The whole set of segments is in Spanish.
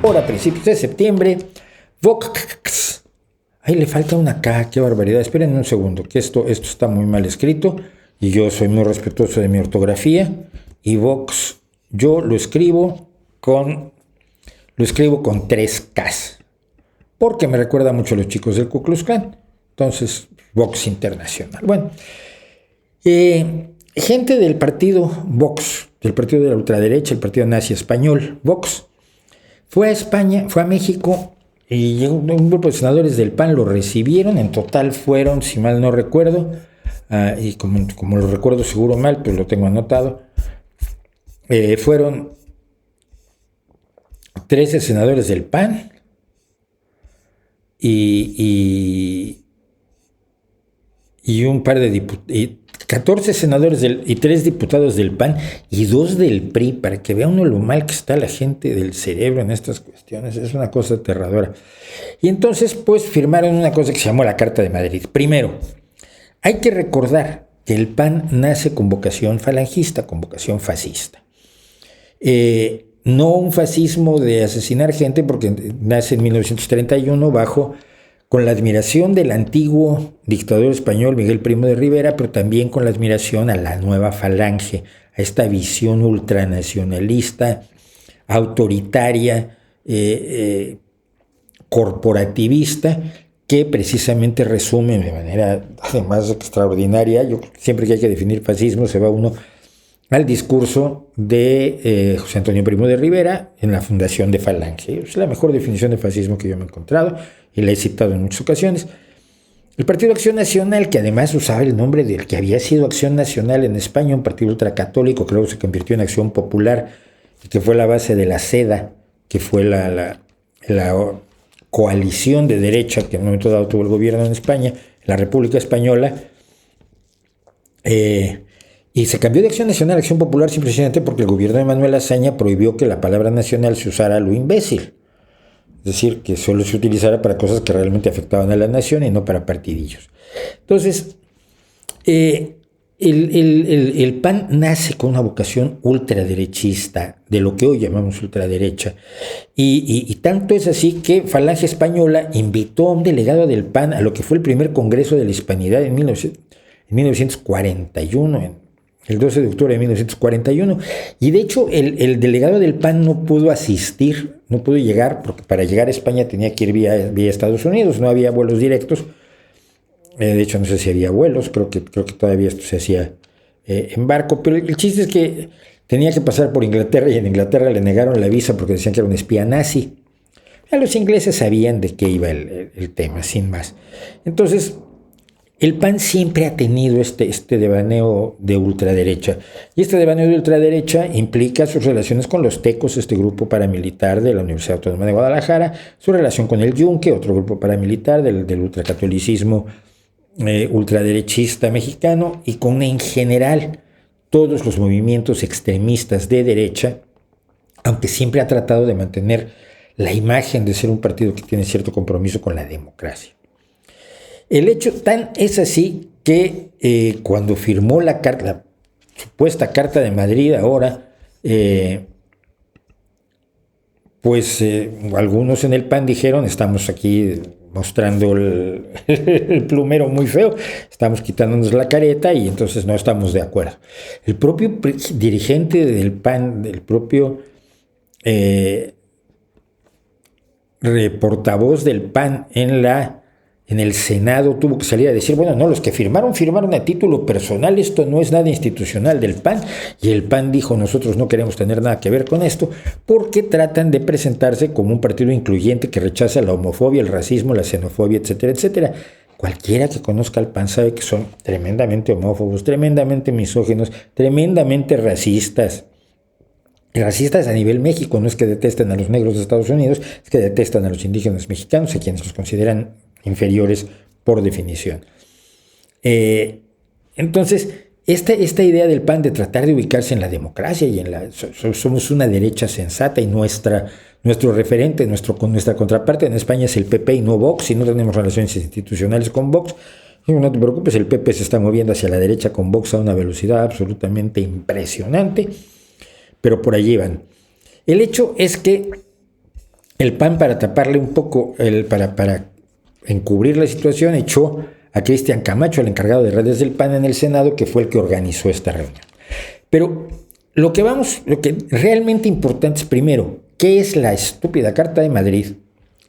ahora a principios de septiembre, Vox. Ahí le falta una K, qué barbaridad. Esperen un segundo, que esto está muy mal escrito y yo soy muy respetuoso de mi ortografía. Y Vox, yo lo escribo con 3 Ks, porque me recuerda mucho a los chicos del Ku Klux Klan. Entonces, Vox Internacional. Bueno, gente del partido Vox, del partido de la ultraderecha, el partido nazi español, Vox, fue a España, fue a México, y un grupo de senadores del PAN lo recibieron. En total fueron, si mal no recuerdo, y como lo recuerdo seguro mal, pues lo tengo anotado, fueron 13 senadores del PAN y un par de 14 senadores y 3 diputados del PAN y 2 del PRI, para que vea uno lo mal que está la gente del cerebro en estas cuestiones. Es una cosa aterradora. Y entonces, pues, firmaron una cosa que se llamó la Carta de Madrid. Primero, hay que recordar que el PAN nace con vocación falangista, con vocación fascista. No un fascismo de asesinar gente, porque nace en 1931 con la admiración del antiguo dictador español Miguel Primo de Rivera, pero también con la admiración a la nueva falange, a esta visión ultranacionalista, autoritaria, corporativista, que precisamente resume de manera además extraordinaria. Siempre que hay que definir fascismo se va uno al discurso de José Antonio Primo de Rivera en la fundación de Falange. Es la mejor definición de fascismo que yo me he encontrado y la he citado en muchas ocasiones. El Partido Acción Nacional, que además usaba el nombre del que había sido Acción Nacional en España, un partido ultracatólico que luego se convirtió en Acción Popular y que fue la base de la SEDA, que fue la coalición de derecha que en un momento dado tuvo el gobierno en España, la República Española, y se cambió de Acción Nacional a Acción Popular simplemente porque el gobierno de Manuel Azaña prohibió que la palabra nacional se usara a lo imbécil. Es decir, que solo se utilizara para cosas que realmente afectaban a la nación y no para partidillos. Entonces, el PAN nace con una vocación ultraderechista, de lo que hoy llamamos ultraderecha. Y tanto es así que Falange Española invitó a un delegado del PAN a lo que fue el primer Congreso de la Hispanidad en 1941, el 12 de octubre de 1941, y de hecho el delegado del PAN no pudo asistir, no pudo llegar, porque para llegar a España tenía que ir vía Estados Unidos, no había vuelos directos. De hecho no sé si había vuelos, creo que todavía esto se hacía en barco, pero el chiste es que tenía que pasar por Inglaterra, y en Inglaterra le negaron la visa porque decían que era un espía nazi. Ya los ingleses sabían de qué iba el tema, sin más. Entonces, el PAN siempre ha tenido este devaneo de ultraderecha, y este devaneo de ultraderecha implica sus relaciones con los tecos, este grupo paramilitar de la Universidad Autónoma de Guadalajara, su relación con el Yunque, otro grupo paramilitar del ultracatolicismo ultraderechista mexicano, y con en general todos los movimientos extremistas de derecha, aunque siempre ha tratado de mantener la imagen de ser un partido que tiene cierto compromiso con la democracia. El hecho tan es así que cuando firmó la supuesta Carta de Madrid ahora, algunos en el PAN dijeron: estamos aquí mostrando el plumero muy feo, estamos quitándonos la careta y entonces no estamos de acuerdo. El propio dirigente del PAN, el propio portavoz del PAN en el Senado tuvo que salir a decir: bueno, no, los que firmaron a título personal, esto no es nada institucional del PAN. Y el PAN dijo: nosotros no queremos tener nada que ver con esto, porque tratan de presentarse como un partido incluyente que rechaza la homofobia, el racismo, la xenofobia, etcétera, etcétera. Cualquiera que conozca al PAN sabe que son tremendamente homófobos, tremendamente misóginos, tremendamente racistas. Racistas a nivel México, no es que detesten a los negros de Estados Unidos, es que detestan a los indígenas mexicanos, a quienes los consideran inferiores por definición. Entonces, esta idea del PAN de tratar de ubicarse en la democracia y somos una derecha sensata, y nuestro referente, nuestra contraparte en España es el PP y no Vox, y no tenemos relaciones institucionales con Vox. Y no te preocupes, el PP se está moviendo hacia la derecha con Vox a una velocidad absolutamente impresionante, pero por allí van. El hecho es que el PAN, para taparle un poco, para encubrir la situación, echó a Cristian Camacho, el encargado de redes del PAN en el Senado, que fue el que organizó esta reunión. Pero lo que realmente importante es, primero, ¿qué es la estúpida Carta de Madrid?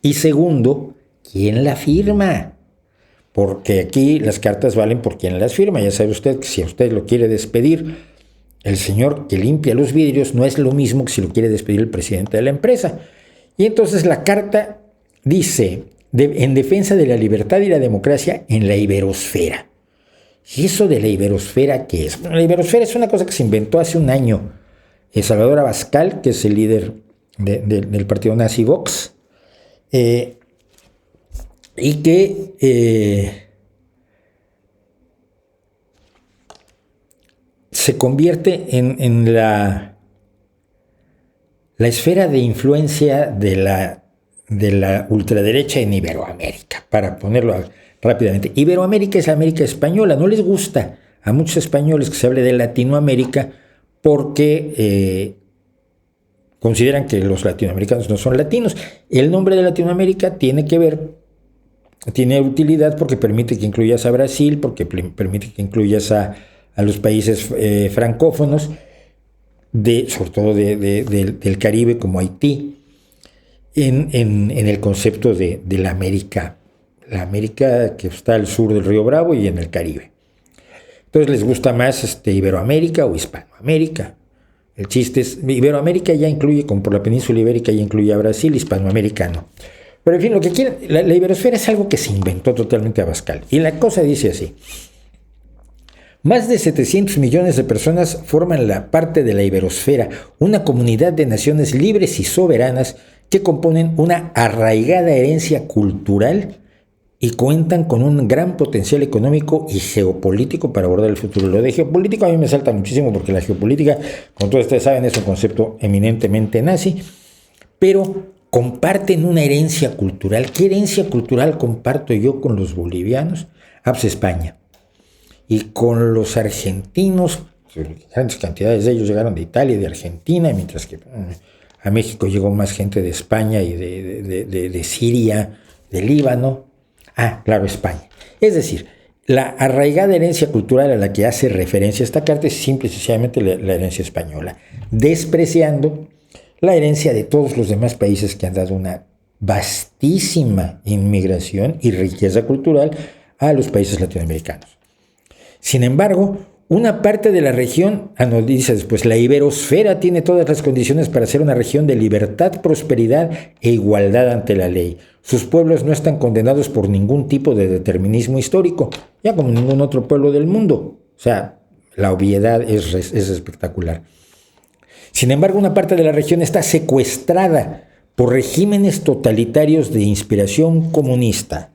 Y segundo, ¿quién la firma? Porque aquí las cartas valen por quien las firma. Ya sabe usted que si a usted lo quiere despedir el señor que limpia los vidrios, no es lo mismo que si lo quiere despedir el presidente de la empresa. Y entonces la carta dice, en defensa de la libertad y la democracia en la iberosfera. ¿Y eso de la iberosfera qué es? Bueno, la iberosfera es una cosa que se inventó hace un año Salvador Abascal, que es el líder del partido nazi Vox, y que se convierte en la esfera de influencia de la ultraderecha en Iberoamérica, para ponerlo rápidamente. Iberoamérica es la América española. No les gusta a muchos españoles que se hable de Latinoamérica porque consideran que los latinoamericanos no son latinos. El nombre de Latinoamérica tiene utilidad porque permite que incluyas a Brasil, porque permite que incluyas a los países francófonos, sobre todo del Caribe, como Haití, en el concepto de la América que está al sur del Río Bravo y en el Caribe. Entonces les gusta más Iberoamérica o Hispanoamérica. El chiste es, Iberoamérica ya incluye, como por la península ibérica ya incluye a Brasil, Hispanoamérica no. Pero en fin, lo que quieren, la iberosfera es algo que se inventó totalmente Abascal. Y la cosa dice así: más de 700 millones de personas forman la parte de la iberosfera, una comunidad de naciones libres y soberanas que componen una arraigada herencia cultural y cuentan con un gran potencial económico y geopolítico para abordar el futuro. Lo de geopolítico a mí me salta muchísimo porque la geopolítica, como todos ustedes saben, es un concepto eminentemente nazi, pero comparten una herencia cultural. ¿Qué herencia cultural comparto yo con los bolivianos? Pues España. Y con los argentinos, grandes cantidades de ellos llegaron de Italia y de Argentina, mientras que a México llegó más gente de España y de Siria, de Líbano. Claro, España. Es decir, la arraigada herencia cultural a la que hace referencia esta carta es simple y sencillamente la herencia española, despreciando la herencia de todos los demás países que han dado una vastísima inmigración y riqueza cultural a los países latinoamericanos. Sin embargo, una parte de la región, nos dice después, la iberosfera tiene todas las condiciones para ser una región de libertad, prosperidad e igualdad ante la ley. Sus pueblos no están condenados por ningún tipo de determinismo histórico, ya como ningún otro pueblo del mundo. O sea, la obviedad es espectacular. Sin embargo, una parte de la región está secuestrada por regímenes totalitarios de inspiración comunista.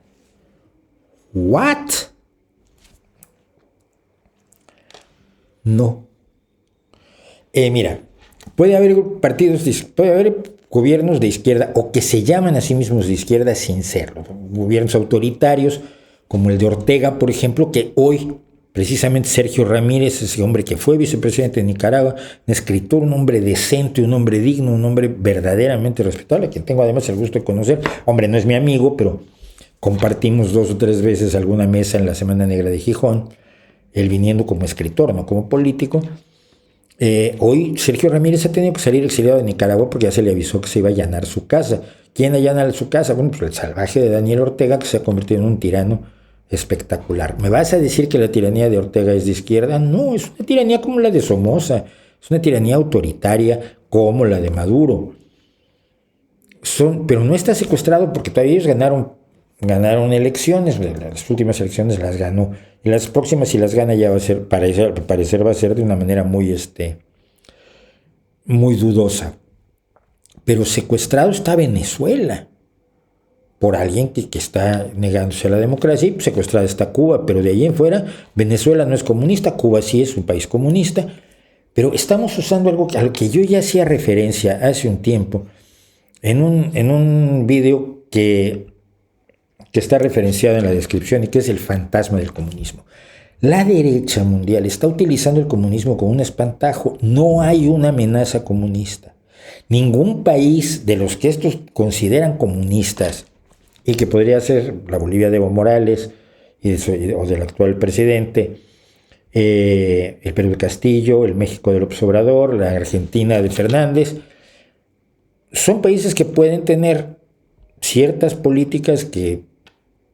¿What? No. Mira, puede haber gobiernos de izquierda o que se llaman a sí mismos de izquierda sin serlo. Gobiernos autoritarios como el de Ortega, por ejemplo, que hoy precisamente Sergio Ramírez, ese hombre que fue vicepresidente de Nicaragua, un escritor, un hombre decente, un hombre digno, un hombre verdaderamente respetable, a quien tengo además el gusto de conocer. Hombre, no es mi amigo, pero compartimos 2 o 3 veces alguna mesa en la Semana Negra de Gijón, él viniendo como escritor, no como político. Hoy Sergio Ramírez ha tenido que salir exiliado de Nicaragua porque ya se le avisó que se iba a allanar su casa. ¿Quién allana su casa? Bueno, pues el salvaje de Daniel Ortega, que se ha convertido en un tirano espectacular. ¿Me vas a decir que la tiranía de Ortega es de izquierda? No, es una tiranía como la de Somoza, es una tiranía autoritaria como la de Maduro. Pero no está secuestrado porque todavía ellos ganaron elecciones, las últimas elecciones las ganó, y las próximas si las gana ya va a ser, parecer va a ser de una manera muy dudosa. Pero secuestrado está Venezuela por alguien que está negándose a la democracia, y secuestrada está Cuba, pero de ahí en fuera Venezuela no es comunista, Cuba sí es un país comunista, pero estamos usando algo al que yo ya hacía referencia hace un tiempo en un video que está referenciado en la descripción y que es el fantasma del comunismo. La derecha mundial está utilizando el comunismo como un espantajo. No hay una amenaza comunista. Ningún país de los que estos consideran comunistas, y que podría ser la Bolivia de Evo Morales o del actual presidente, el Perú de Castillo, el México de López Obrador, la Argentina de Fernández, son países que pueden tener ciertas políticas que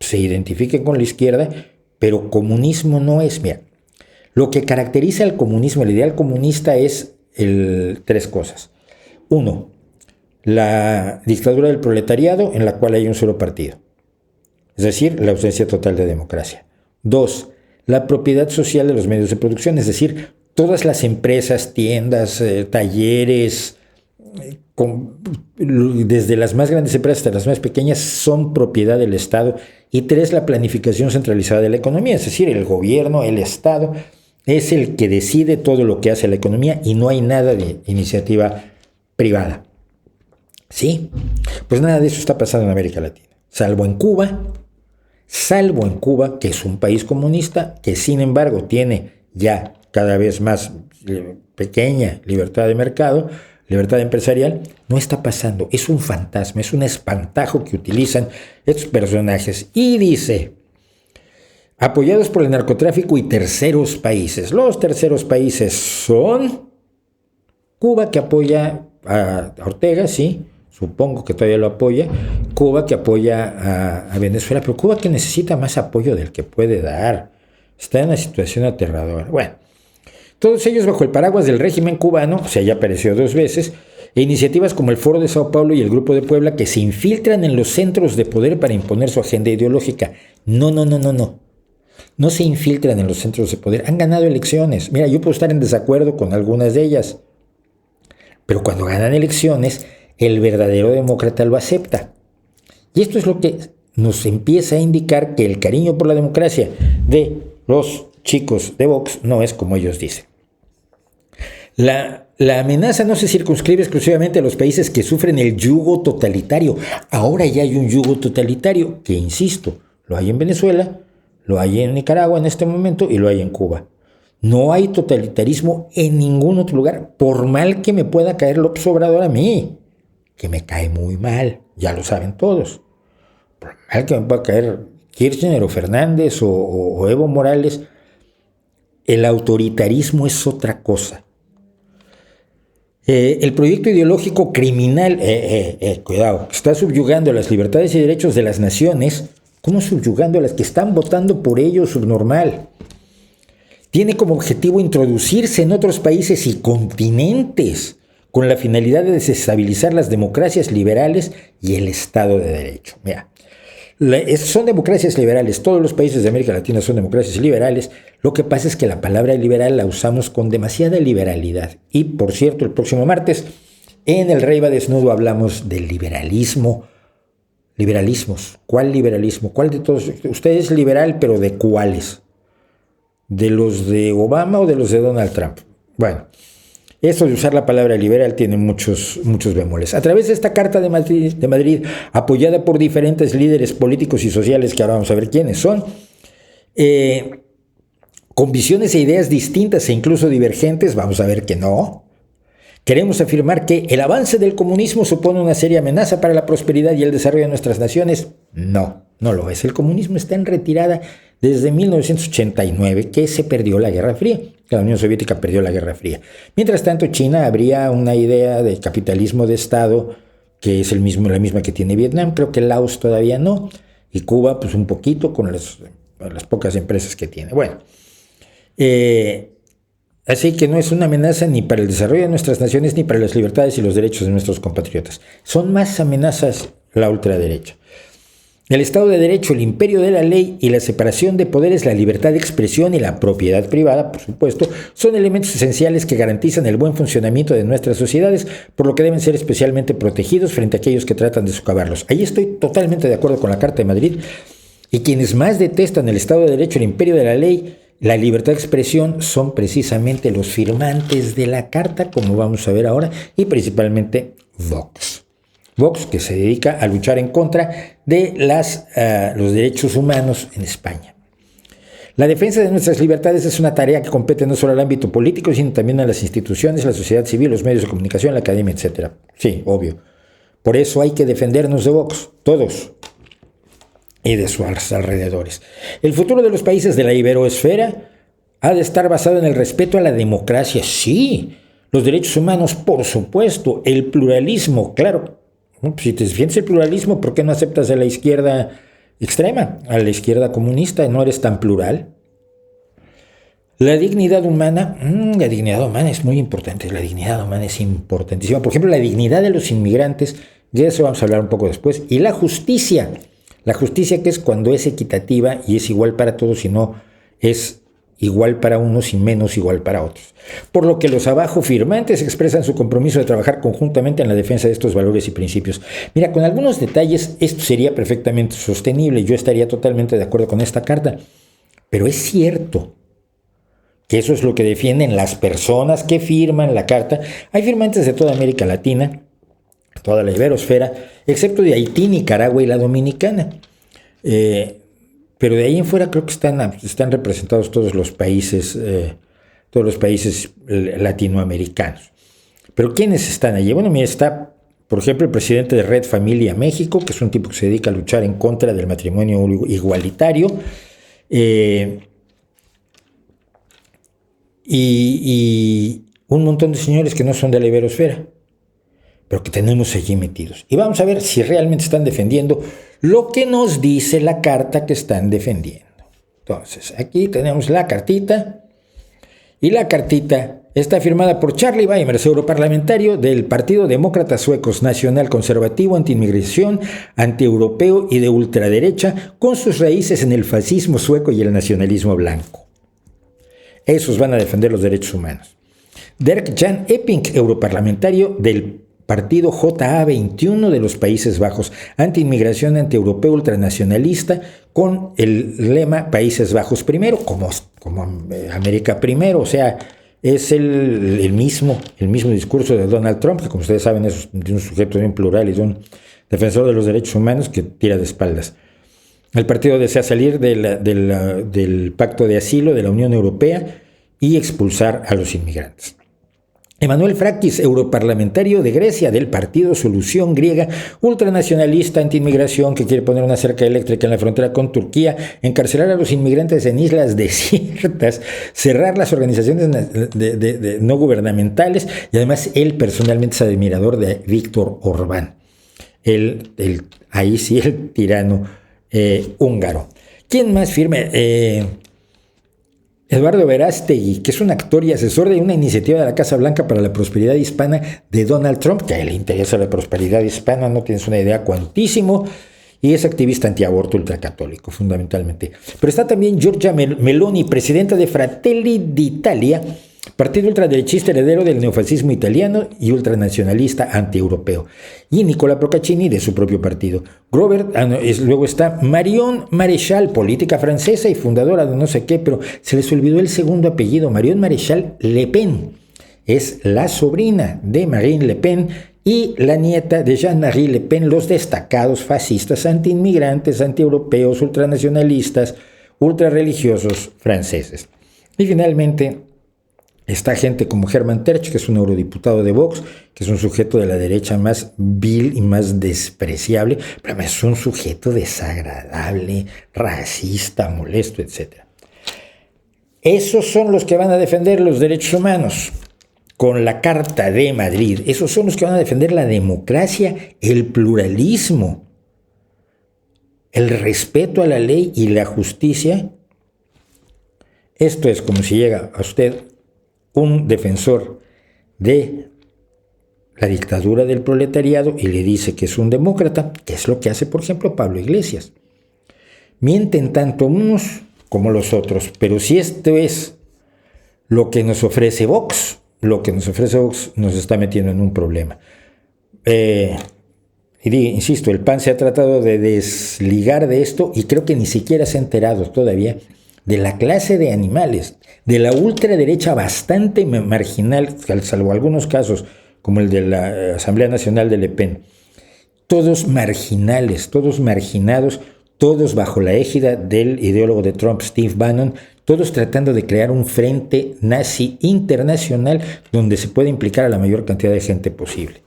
se identifiquen con la izquierda, pero comunismo no es. Mira, lo que caracteriza al comunismo, el ideal comunista, es tres cosas. Uno, la dictadura del proletariado en la cual hay un solo partido, es decir, la ausencia total de democracia. Dos, la propiedad social de los medios de producción, es decir, todas las empresas, tiendas, talleres, desde las más grandes empresas hasta las más pequeñas, son propiedad del Estado. Y tres, la planificación centralizada de la economía, es decir, el gobierno, el Estado, es el que decide todo lo que hace la economía y no hay nada de iniciativa privada. ¿Sí? Pues nada de eso está pasando en América Latina, salvo en Cuba, que es un país comunista, que sin embargo tiene ya cada vez más pequeña libertad de mercado, libertad empresarial. No está pasando, es un fantasma, es un espantajo que utilizan estos personajes. Y dice, apoyados por el narcotráfico y terceros países. Los terceros países son Cuba, que apoya a Ortega, sí, supongo que todavía lo apoya. Cuba, que apoya a Venezuela, pero Cuba, que necesita más apoyo del que puede dar. Está en una situación aterradora. Bueno, todos ellos bajo el paraguas del régimen cubano, o sea, ya apareció 2 veces, e iniciativas como el Foro de Sao Paulo y el Grupo de Puebla, que se infiltran en los centros de poder para imponer su agenda ideológica. No. No se infiltran en los centros de poder. Han ganado elecciones. Mira, yo puedo estar en desacuerdo con algunas de ellas, pero cuando ganan elecciones, el verdadero demócrata lo acepta. Y esto es lo que nos empieza a indicar que el cariño por la democracia de los chicos de Vox no es como ellos dicen. La amenaza no se circunscribe exclusivamente a los países que sufren el yugo totalitario. Ahora ya hay un yugo totalitario que, insisto, lo hay en Venezuela, lo hay en Nicaragua en este momento y lo hay en Cuba. No hay totalitarismo en ningún otro lugar, por mal que me pueda caer López Obrador a mí, que me cae muy mal, ya lo saben todos. Por mal que me pueda caer Kirchner o Fernández o Evo Morales, el autoritarismo es otra cosa. El proyecto ideológico criminal, cuidado, está subyugando las libertades y derechos de las naciones. ¿Cómo subyugando a las que están votando por ello? Subnormal. Tiene como objetivo introducirse en otros países y continentes con la finalidad de desestabilizar las democracias liberales y el Estado de Derecho. Mira, son democracias liberales, todos los países de América Latina son democracias liberales. Lo que pasa es que la palabra liberal la usamos con demasiada liberalidad. Y, por cierto, el próximo martes, en El Rey va Desnudo, hablamos del liberalismo. Liberalismos. ¿Cuál liberalismo? ¿Cuál de todos? Usted es liberal, pero ¿de cuáles? ¿De los de Obama o de los de Donald Trump? Bueno, esto de usar la palabra liberal tiene muchos bemoles. A través de esta Carta de Madrid, apoyada por diferentes líderes políticos y sociales, que ahora vamos a ver quiénes son, con visiones e ideas distintas e incluso divergentes, vamos a ver que no. Queremos afirmar que el avance del comunismo supone una seria amenaza para la prosperidad y el desarrollo de nuestras naciones. No lo es. El comunismo está en retirada desde 1989, que se perdió la Guerra Fría. La Unión Soviética perdió la Guerra Fría. Mientras tanto, China habría una idea de capitalismo de Estado que es la misma que tiene Vietnam. Creo que Laos todavía no. Y Cuba, pues un poquito con las pocas empresas que tiene. Bueno, así que no es una amenaza ni para el desarrollo de nuestras naciones ni para las libertades y los derechos de nuestros compatriotas. Son más amenazas la ultraderecha. El Estado de Derecho, el imperio de la ley y la separación de poderes, la libertad de expresión y la propiedad privada, por supuesto, son elementos esenciales que garantizan el buen funcionamiento de nuestras sociedades, por lo que deben ser especialmente protegidos frente a aquellos que tratan de socavarlos. Ahí estoy totalmente de acuerdo con la Carta de Madrid, y quienes más detestan el Estado de Derecho, el imperio de la ley, la libertad de expresión, son precisamente los firmantes de la Carta, como vamos a ver ahora, y principalmente Vox. Vox, que se dedica a luchar en contra de los derechos humanos en España. La defensa de nuestras libertades es una tarea que compete no solo al ámbito político, sino también a las instituciones, la sociedad civil, los medios de comunicación, la academia, etc. Sí, obvio. Por eso hay que defendernos de Vox, todos, y de sus alrededores. El futuro de los países de la iberoesfera ha de estar basado en el respeto a la democracia, sí, los derechos humanos, por supuesto, el pluralismo, claro. Si te defiendes el pluralismo, ¿por qué no aceptas a la izquierda extrema, a la izquierda comunista? ¿No eres tan plural? La dignidad humana es muy importante, la dignidad humana es importantísima. Por ejemplo, la dignidad de los inmigrantes, de eso vamos a hablar un poco después, y la justicia que es cuando es equitativa y es igual para todos y no es igual para unos y menos igual para otros. Por lo que los abajo firmantes expresan su compromiso de trabajar conjuntamente en la defensa de estos valores y principios. Mira, con algunos detalles esto sería perfectamente sostenible, yo estaría totalmente de acuerdo con esta carta, pero es cierto que eso es lo que defienden las personas que firman la carta. Hay firmantes de toda América Latina, toda la iberosfera, excepto de Haití, Nicaragua y la Dominicana. Pero de ahí en fuera creo que están representados todos los países latinoamericanos. Pero ¿quiénes están allí? Bueno, mira, está, por ejemplo, el presidente de Red Familia México, que es un tipo que se dedica a luchar en contra del matrimonio igualitario. Y un montón de señores que no son de la iberosfera, pero que tenemos allí metidos. Y vamos a ver si realmente están defendiendo lo que nos dice la carta que están defendiendo. Entonces, aquí tenemos la cartita, y la cartita está firmada por Charlie Weimers, europarlamentario del Partido Demócrata Suecos, nacional conservativo, antiinmigración, antieuropeo y de ultraderecha, con sus raíces en el fascismo sueco y el nacionalismo blanco. Esos van a defender los derechos humanos. Dirk Jan Epping, europarlamentario del Partido JA21 de los Países Bajos, antiinmigración, antieuropeo, ultranacionalista, con el lema Países Bajos primero, como América primero, o sea, es el mismo discurso de Donald Trump, que como ustedes saben es de un sujeto bien plural y de un defensor de los derechos humanos que tira de espaldas. El partido desea salir del pacto de asilo de la Unión Europea y expulsar a los inmigrantes. Emanuel Frakis, europarlamentario de Grecia, del partido Solución Griega, ultranacionalista, antiinmigración, que quiere poner una cerca eléctrica en la frontera con Turquía, encarcelar a los inmigrantes en islas desiertas, cerrar las organizaciones no gubernamentales, y además él personalmente es admirador de Víctor Orbán, ahí sí el tirano húngaro. ¿Quién más firme? Eduardo Verástegui, que es un actor y asesor de una iniciativa de la Casa Blanca para la prosperidad hispana de Donald Trump, que a él le interesa la prosperidad hispana, no tienes una idea cuantísimo, y es activista antiaborto ultracatólico, fundamentalmente. Pero está también Giorgia Meloni, presidenta de Fratelli d'Italia, partido ultraderechista heredero del neofascismo italiano y ultranacionalista antieuropeo. Y Nicola Procaccini, de su propio partido. Luego está Marion Maréchal, política francesa y fundadora de no sé qué, pero se les olvidó el segundo apellido, Marion Maréchal Le Pen. Es la sobrina de Marine Le Pen y la nieta de Jean-Marie Le Pen, los destacados fascistas, antiinmigrantes, antieuropeos, ultranacionalistas, ultrarreligiosos franceses. Y finalmente está gente como Hermann Tertsch, que es un eurodiputado de Vox, que es un sujeto de la derecha más vil y más despreciable, pero además es un sujeto desagradable, racista, molesto, etc. Esos son los que van a defender los derechos humanos con la Carta de Madrid. Esos son los que van a defender la democracia, el pluralismo, el respeto a la ley y la justicia. Esto es como si llega a usted un defensor de la dictadura del proletariado y le dice que es un demócrata, que es lo que hace, por ejemplo, Pablo Iglesias. Mienten tanto unos como los otros, pero si esto es lo que nos ofrece Vox, nos está metiendo en un problema. Insisto, el PAN se ha tratado de desligar de esto y creo que ni siquiera se ha enterado todavía de la clase de animales, de la ultraderecha bastante marginal, salvo algunos casos, como el de la Asamblea Nacional de Le Pen. Todos marginales, todos marginados, todos bajo la égida del ideólogo de Trump, Steve Bannon, todos tratando de crear un frente nazi internacional donde se pueda implicar a la mayor cantidad de gente posible.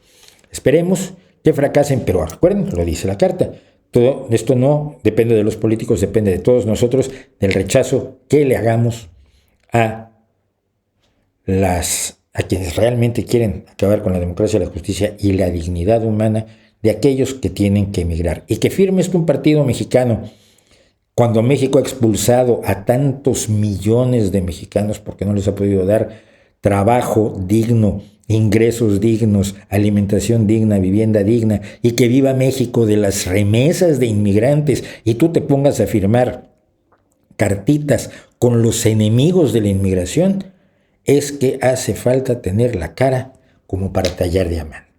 Esperemos que fracasen, pero recuerden, lo dice la carta, todo esto no depende de los políticos, depende de todos nosotros, del rechazo que le hagamos a quienes realmente quieren acabar con la democracia, la justicia y la dignidad humana de aquellos que tienen que emigrar. Y que firme esto un partido mexicano, cuando México ha expulsado a tantos millones de mexicanos porque no les ha podido dar trabajo digno, ingresos dignos, alimentación digna, vivienda digna, y que viva México de las remesas de inmigrantes, y tú te pongas a firmar cartitas con los enemigos de la inmigración, es que hace falta tener la cara como para tallar diamante.